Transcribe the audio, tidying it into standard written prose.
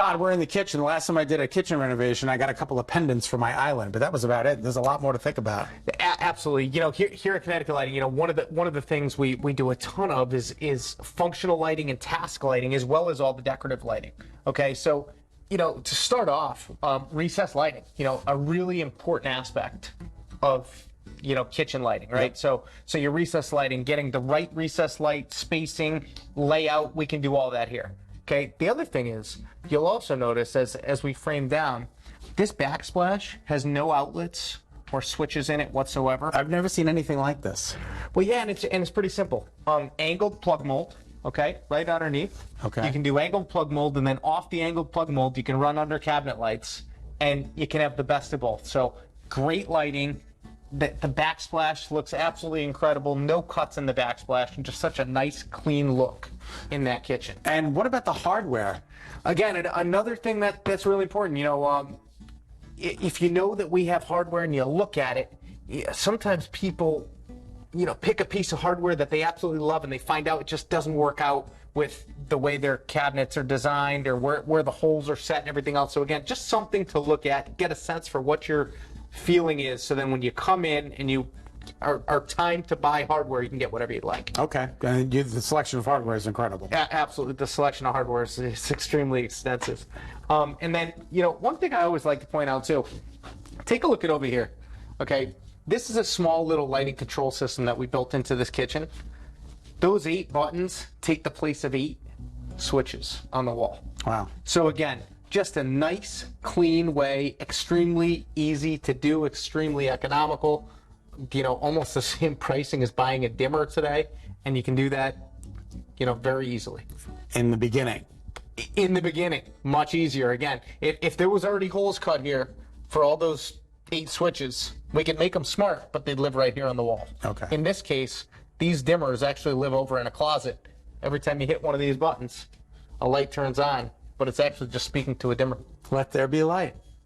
Todd, we're in the kitchen. The last time I did a kitchen renovation, I got a couple of pendants for my island, but that was about it. There's a lot more to think about. Absolutely. You know, here at Connecticut Lighting, you know, one of the things we do a ton of is functional lighting and task lighting, as well as all the decorative lighting. Okay, so, you know, to start off, recessed lighting, you know, a really important aspect of, you know, kitchen lighting, right? Yep. So your recessed lighting, getting the right recessed light, spacing, layout, we can do all that here. Okay, the other thing is, you'll also notice as we frame down, this backsplash has no outlets or switches in it whatsoever. I've never seen anything like this. Well, yeah, and it's pretty simple. Angled plug mold, okay, right underneath. Okay. You can do angled plug mold, and then off the angled plug mold, you can run under cabinet lights, and you can have the best of both. So great lighting. The backsplash looks absolutely incredible. No cuts in the backsplash, and just such a nice, clean look in that kitchen. And what about the hardware? Again, another thing that's really important, you know, if you know that we have hardware and you look at it, sometimes people, you know, pick a piece of hardware that they absolutely love and they find out it just doesn't work out with the way their cabinets are designed or where the holes are set and everything else. So again, just something to look at, get a sense for what your feeling is, so then when you come in and you are timed to buy hardware, you can get whatever you'd like. Okay, and the selection of hardware is incredible. Absolutely, the selection of hardware is extremely extensive. And then, you know, one thing I always like to point out too, take a look at over here. Okay, this is a small little lighting control system that we built into this kitchen. Those 8 buttons take the place of 8 switches on the wall. Wow. So again, just a nice, clean way, extremely easy to do, extremely economical. You know, almost the same pricing as buying a dimmer today, and you can do that, you know, very easily. In the beginning. In the beginning, much easier. Again, if there was already holes cut here for all those 8 switches, we could make them smart, but they'd live right here on the wall. Okay. In this case, these dimmers actually live over in a closet. Every time you hit one of these buttons, a light turns on, but it's actually just speaking to a dimmer. Let there be light.